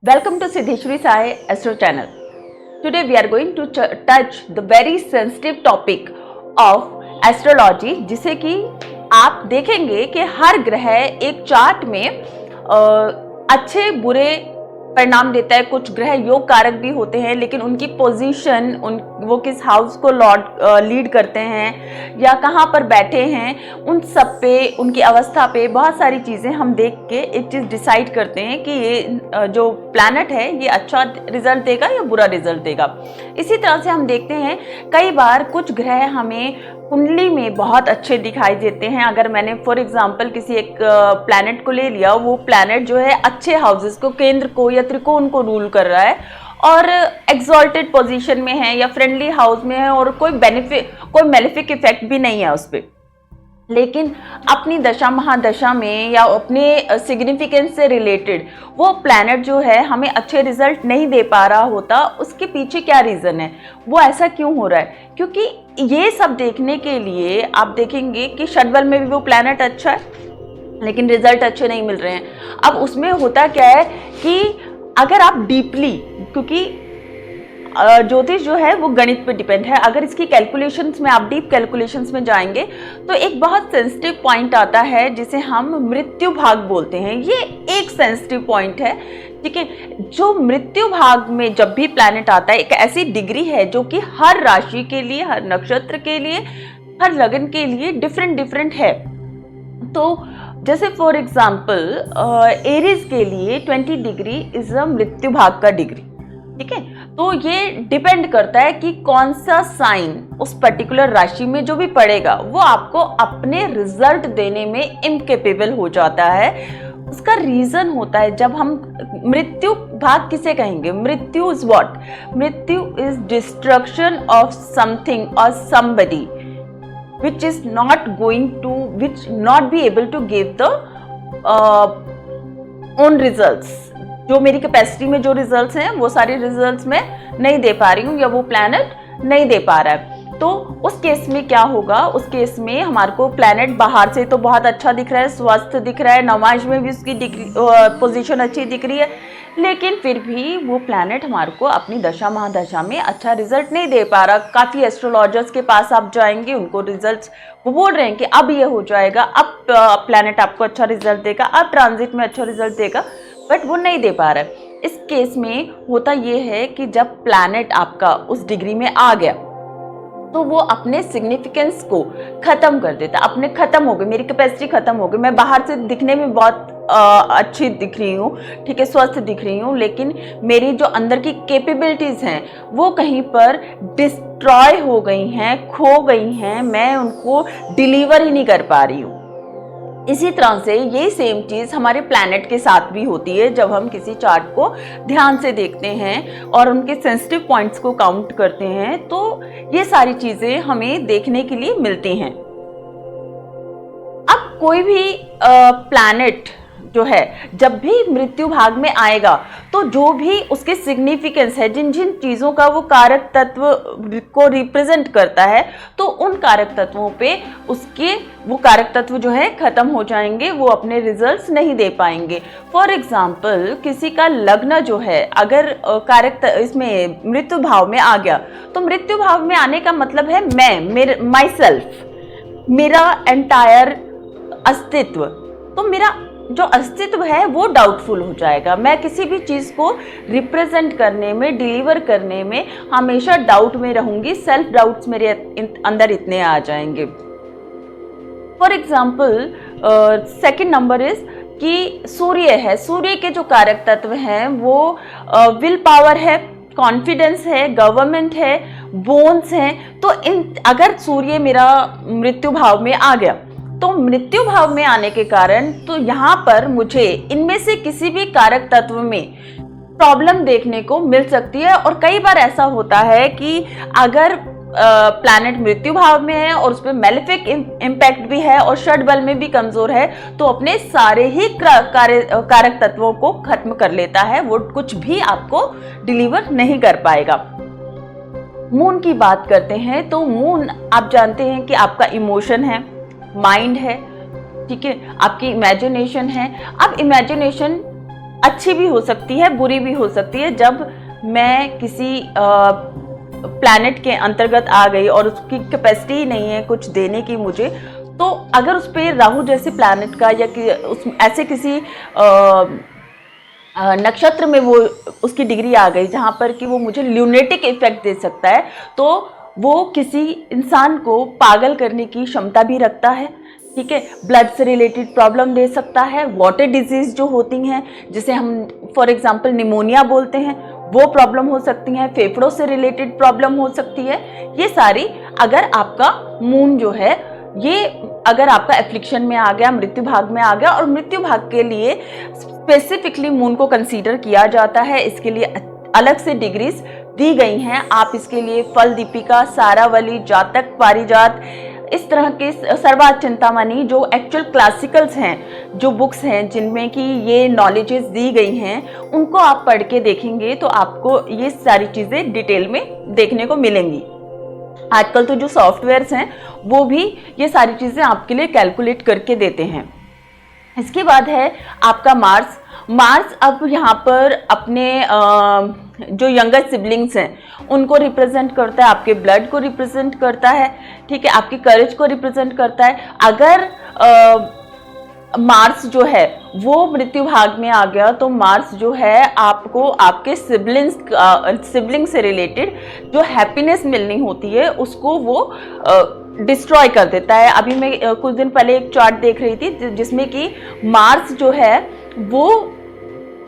Welcome to Siddheshwari Sai Astro Channel. Today we are going to touch the very sensitive topic of astrology, जिसे कि आप देखेंगे कि हर ग्रह एक चार्ट में अच्छे बुरे परिणाम देता है। कुछ ग्रह योग कारक भी होते हैं, लेकिन उनकी पोजीशन, वो किस हाउस को लीड करते हैं या कहाँ पर बैठे हैं, उन सब पे, उनकी अवस्था पे बहुत सारी चीज़ें हम देख के एक चीज़ डिसाइड करते हैं कि ये जो प्लैनेट है ये अच्छा रिजल्ट देगा या बुरा रिजल्ट देगा। इसी तरह से हम देखते हैं कई बार कुछ ग्रह हमें कुंडली में बहुत अच्छे दिखाई देते हैं। अगर मैंने फॉर एग्जांपल किसी एक प्लैनेट को ले लिया, वो प्लैनेट जो है अच्छे हाउसेस को, केंद्र को या त्रिकोण को रूल कर रहा है और एक्सॉल्टेड पोजीशन में है या फ्रेंडली हाउस में है और कोई मेलेफिक इफेक्ट भी नहीं है उस पर, लेकिन अपनी दशा महादशा में या अपने सिग्निफिकेंस से रिलेटेड वो प्लैनेट जो है हमें अच्छे रिजल्ट नहीं दे पा रहा होता। उसके पीछे क्या रीज़न है, वो ऐसा क्यों हो रहा है? क्योंकि ये सब देखने के लिए आप देखेंगे कि षडबल में भी वो प्लैनेट अच्छा है लेकिन रिजल्ट अच्छे नहीं मिल रहे हैं। अब उसमें होता क्या है कि अगर आप डीपली, क्योंकि ज्योतिष जो है वो गणित पे डिपेंड है, अगर इसकी कैलकुलेशंस में आप डीप कैलकुलेशंस में जाएंगे तो एक बहुत सेंसिटिव पॉइंट आता है जिसे हम मृत्यु भाग बोलते हैं। ये एक सेंसिटिव पॉइंट है, ठीक है। जो मृत्यु भाग में जब भी प्लैनेट आता है, एक ऐसी डिग्री है जो कि हर राशि के लिए, हर नक्षत्र के लिए, हर लगन के लिए डिफरेंट है। तो जैसे फॉर एग्जाम्पल एरीज के लिए 20 डिग्री इज अ मृत्यु भाग का डिग्री, ठीक है। तो ये डिपेंड करता है कि कौन सा साइन उस पर्टिकुलर राशि में जो भी पड़ेगा वो आपको अपने रिजल्ट देने में इनकेपेबल हो जाता है। उसका रीजन होता है, जब हम मृत्यु भाग किसे कहेंगे? मृत्यु इज व्हाट? मृत्यु इज डिस्ट्रक्शन ऑफ समथिंग और somebody which is not be able to give the own results। जो मेरी कैपेसिटी में जो रिजल्ट्स हैं वो सारे रिजल्ट्स मैं नहीं दे पा रही हूँ या वो प्लैनेट नहीं दे पा रहा है। तो उस केस में क्या होगा? उस केस में हमारे को प्लैनेट बाहर से तो बहुत अच्छा दिख रहा है, स्वस्थ दिख रहा है, नवाज में भी उसकी पोजीशन अच्छी दिख रही है, लेकिन फिर भी वो प्लैनेट हमारे को अपनी दशा महादशा में अच्छा रिजल्ट नहीं दे पा रहा। काफ़ी एस्ट्रोलॉजर्स के पास आप जाएंगे, उनको रिजल्ट्स वो बोल रहे हैं कि अब ये हो जाएगा, अब प्लैनेट आपको अच्छा रिजल्ट देगा, अब ट्रांजिट में अच्छा रिजल्ट देगा, बट वो नहीं दे पा रहा है। इस केस में होता ये है कि जब प्लैनेट आपका उस डिग्री में आ गया तो वो अपने सिग्निफिकेंस को खत्म कर देता। अपने खत्म हो गई, मेरी कैपेसिटी खत्म हो गई, मैं बाहर से दिखने में बहुत अच्छी दिख रही हूँ, ठीक है, स्वस्थ दिख रही हूँ, लेकिन मेरी जो अंदर की कैपेबिलिटीज़ हैं वो कहीं पर डिस्ट्रॉय हो गई हैं, खो गई हैं, मैं उनको डिलीवर ही नहीं कर पा रही हूँ। इसी तरह से यही सेम चीज़ हमारे प्लैनेट के साथ भी होती है। जब हम किसी चार्ट को ध्यान से देखते हैं और उनके सेंसिटिव पॉइंट्स को काउंट करते हैं तो ये सारी चीज़ें हमें देखने के लिए मिलती हैं। अब कोई भी प्लैनेट जो है जब भी मृत्यु भाग में आएगा तो जो भी उसके सिग्निफिकेंस है, जिन जिन चीज़ों का वो कारक तत्व को रिप्रेजेंट करता है, तो उन कारक तत्वों पे उसके वो कारक तत्व जो है खत्म हो जाएंगे, वो अपने रिजल्ट्स नहीं दे पाएंगे। फॉर एग्जाम्पल किसी का लग्न जो है अगर इसमें मृत्यु भाव में आ गया, तो मृत्यु भाव में आने का मतलब है माई सेल्फ, मेरा एंटायर अस्तित्व। तो मेरा जो अस्तित्व है वो डाउटफुल हो जाएगा। मैं किसी भी चीज़ को रिप्रेजेंट करने में, डिलीवर करने में हमेशा डाउट में रहूंगी, सेल्फ डाउट्स मेरे अंदर इतने आ जाएंगे। For example second number is कि सूर्य है, सूर्य के जो कारक तत्व हैं वो विल पावर है, कॉन्फिडेंस है, गवर्नमेंट है, बोन्स हैं। तो अगर सूर्य मेरा मृत्यु भाव में आ गया तो मृत्यु भाव में आने के कारण तो यहाँ पर मुझे इनमें से किसी भी कारक तत्व में प्रॉब्लम देखने को मिल सकती है। और कई बार ऐसा होता है कि अगर प्लैनेट मृत्यु भाव में है और उसमें मेलेफिक इम्पैक्ट भी है और षडबल में भी कमजोर है, तो अपने सारे ही कारक तत्वों को खत्म कर लेता है, वो कुछ भी आपको डिलीवर नहीं कर पाएगा। मून की बात करते हैं तो मून आप जानते हैं कि आपका इमोशन है, माइंड है, ठीक है, आपकी इमेजिनेशन है। अब इमेजिनेशन अच्छी भी हो सकती है, बुरी भी हो सकती है। जब मैं किसी प्लैनेट के अंतर्गत आ गई और उसकी कैपेसिटी ही नहीं है कुछ देने की मुझे, तो अगर उस पर राहु जैसे प्लैनेट का या ऐसे किसी नक्षत्र में वो उसकी डिग्री आ गई जहाँ पर कि वो मुझे ल्यूनेटिक इफेक्ट दे सकता है, तो वो किसी इंसान को पागल करने की क्षमता भी रखता है। ठीक है, ब्लड से रिलेटेड प्रॉब्लम दे सकता है, वाटर डिजीज जो होती हैं जिसे हम फॉर एग्जांपल निमोनिया बोलते हैं, वो प्रॉब्लम हो सकती हैं, फेफड़ों से रिलेटेड प्रॉब्लम हो सकती है। ये सारी अगर आपका मून जो है ये अगर आपका एफ्लिक्शन में आ गया, मृत्यु भाग में आ गया, और मृत्यु भाग के लिए स्पेसिफिकली मून को कंसीडर किया जाता है, इसके लिए अलग से डिग्रीज दी गई हैं। आप इसके लिए फल दीपिका, सारावली, जातक पारिजात, इस तरह के सर्वार्थ चिंतामणि जो एक्चुअल क्लासिकल्स हैं, जो बुक्स हैं जिनमें कि ये नॉलेजेस दी गई हैं, उनको आप पढ़ के देखेंगे तो आपको ये सारी चीज़ें डिटेल में देखने को मिलेंगी। आजकल तो जो सॉफ्टवेयर्स हैं वो भी ये सारी चीज़ें आपके लिए कैलकुलेट करके देते हैं। इसके बाद है आपका मार्स। मार्स अब यहाँ पर अपने जो यंगर सिबलिंग्स हैं उनको रिप्रेजेंट करता है, आपके ब्लड को रिप्रेजेंट करता है, ठीक है, आपकी करेज को रिप्रेजेंट करता है। अगर मार्स जो है वो मृत्यु भाग में आ गया तो मार्स जो है आपको आपके सिबलिंग से रिलेटेड जो हैप्पीनेस मिलनी होती है उसको वो डिस्ट्रॉय कर देता है। अभी मैं कुछ दिन पहले एक चार्ट देख रही थी जिसमें कि मार्स जो है वो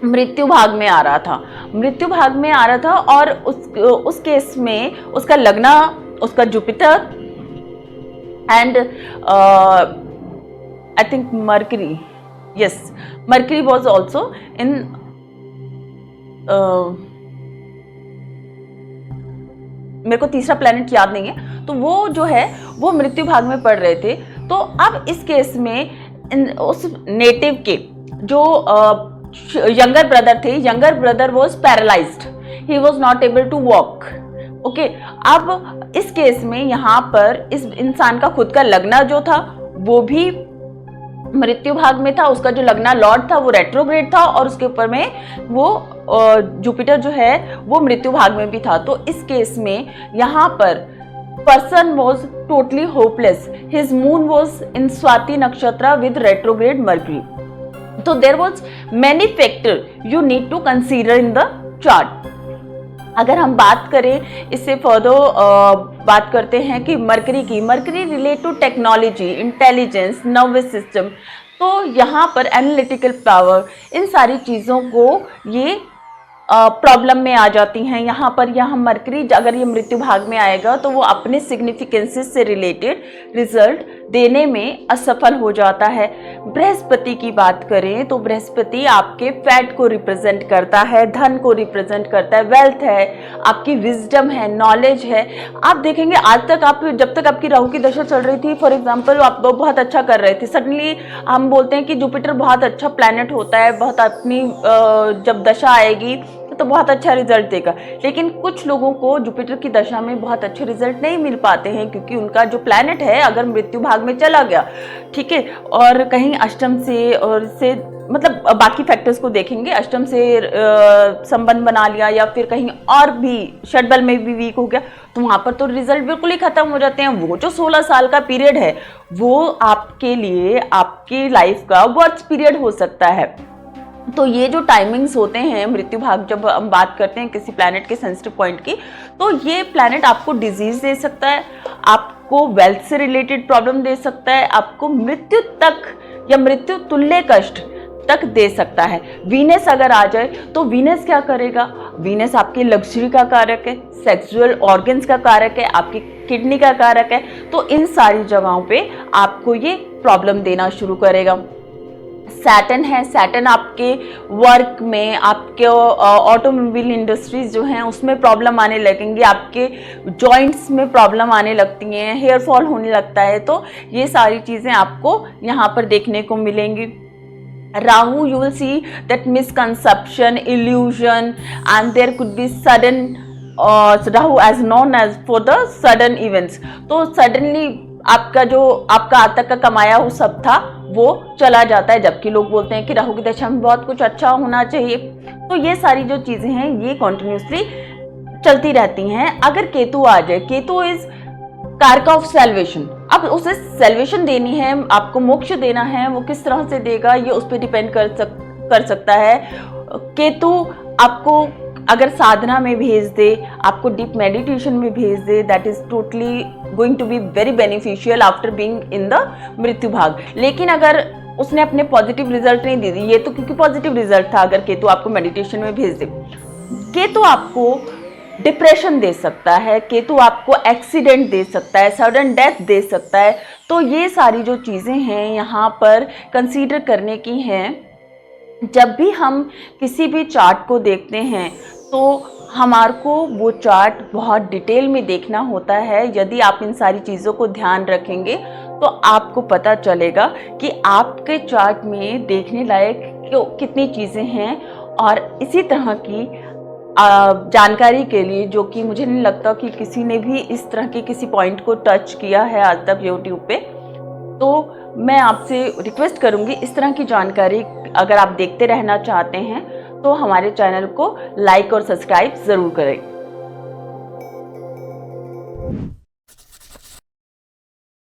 मृत्यु भाग में आ रहा था, मृत्यु भाग में आ रहा था, और उस केस में उसका लगना, उसका Jupiter and I think Mercury, yes, Mercury was also in मेरे को तीसरा प्लैनेट याद नहीं है, तो वो जो है वो मृत्यु भाग में पड़ रहे थे। तो अब इस केस में उस नेटिव के जो यंगर ब्रदर थे, younger brother was paralysed, he was not able to walk. Okay, अब इस केस में यहाँ पर इस इंसान का खुद का लगना जो था वो भी मृत्यु भाग में था, उसका जो लगना लॉर्ड था वो रेट्रोग्रेड था, और उसके ऊपर में वो जुपिटर जो है वो मृत्यु भाग में भी था। तो इस केस में यहाँ पर person was totally hopeless, his moon was in Swati nakshatra with retrograde Mercury. तो there was many factor you need to consider in the chart. अगर हम बात करें इससे फर्दर बात करते हैं कि Mercury relate to technology, intelligence, nervous system, तो यहाँ पर एनालिटिकल पावर, इन सारी चीज़ों को ये प्रॉब्लम में आ जाती हैं। यहाँ पर मरकरी अगर ये मृत्यु भाग में आएगा तो वो अपने सिग्निफिकेंसेस से रिलेटेड रिजल्ट देने में असफल हो जाता है। बृहस्पति की बात करें तो बृहस्पति आपके फैट को रिप्रेजेंट करता है, धन को रिप्रेजेंट करता है, वेल्थ है, आपकी विजडम है, नॉलेज है। आप देखेंगे आज तक आप जब तक आपकी राहु की दशा चल रही थी, फॉर एग्जाम्पल आप बहुत अच्छा कर रहे थे, सडनली हम बोलते हैं कि जुपिटर बहुत अच्छा प्लैनेट होता है, बहुत अपनी जब दशा आएगी तो बहुत अच्छा रिजल्ट देगा, लेकिन कुछ लोगों को जुपिटर की दशा में बहुत अच्छे रिजल्ट नहीं मिल पाते हैं क्योंकि उनका जो प्लैनेट है अगर मृत्यु भाग में चला गया, ठीक है, और कहीं अष्टम से और से मतलब बाकी फैक्टर्स को देखेंगे, अष्टम से संबंध बना लिया या फिर कहीं और भी षडबल में भी वीक हो गया, तो वहाँ पर तो रिजल्ट बिल्कुल ही खत्म हो जाते हैं। वो जो 16 साल का पीरियड है वो आपके लिए आपकी लाइफ का वर्स्ट पीरियड हो सकता है। तो ये जो टाइमिंग्स होते हैं मृत्यु भाग, जब हम बात करते हैं किसी प्लैनेट के सेंसिटिव पॉइंट की, तो ये प्लैनेट आपको डिजीज दे सकता है, आपको वेल्थ से रिलेटेड प्रॉब्लम दे सकता है, आपको मृत्यु तक या मृत्यु तुल्य कष्ट तक दे सकता है। वीनस अगर आ जाए तो वीनस क्या करेगा, वीनस आपकी लग्जरी का कारक है, सेक्सुअल ऑर्गन्स का कारक है, आपकी किडनी का कारक है, तो इन सारी जगहों पे आपको ये प्रॉब्लम देना शुरू करेगा। सैटर्न है, सैटर्न आपके वर्क में, आपके ऑटोमोबाइल इंडस्ट्रीज जो हैं उसमें प्रॉब्लम आने लगेंगी, आपके जॉइंट्स में प्रॉब्लम आने लगती हैं, हेयर फॉल होने लगता है, तो ये सारी चीज़ें आपको यहाँ पर देखने को मिलेंगी। Rahu, you will see that misconception, illusion, and there could be sudden Rahu as known as for the sudden events. तो suddenly आपका आज तक का कमाया वो सब था वो चला जाता है, जबकि लोग बोलते हैं कि राहु की दशा में बहुत कुछ अच्छा होना चाहिए। तो ये सारी जो चीजें हैं ये कॉन्टिन्यूसली चलती रहती हैं। अगर केतु आ जाए, केतु इज कारक ऑफ सेल्वेशन, अब उसे सेल्वेशन देनी है, आपको मोक्ष देना है, वो किस तरह से देगा ये उस पर डिपेंड कर सकता है। केतु आपको अगर साधना में भेज दे, आपको डीप मेडिटेशन में भेज दे, that is totally going to be very beneficial after being in the mrityu bhag. लेकिन अगर उसने अपने पॉजिटिव रिजल्ट नहीं दे दी, ये तो क्योंकि पॉजिटिव रिजल्ट था, अगर केतु आपको मेडिटेशन में भेज दे, केतु आपको डिप्रेशन दे सकता है, केतु आपको एक्सीडेंट दे सकता है, सडन डेथ दे सकता है। तो ये सारी जो चीज़ें हैं यहाँ पर कंसीडर करने की हैं। जब भी हम किसी भी चार्ट को देखते हैं तो हमारे को वो चार्ट बहुत डिटेल में देखना होता है। यदि आप इन सारी चीज़ों को ध्यान रखेंगे तो आपको पता चलेगा कि आपके चार्ट में देखने लायक कितनी चीज़ें हैं। और इसी तरह की जानकारी के लिए, जो कि मुझे नहीं लगता कि किसी ने भी इस तरह के किसी पॉइंट को टच किया है आज तक यूट्यूब पे, तो मैं आपसे रिक्वेस्ट करूंगी इस तरह की जानकारी अगर आप देखते रहना चाहते हैं तो हमारे चैनल को लाइक और सब्सक्राइब ज़रूर करें।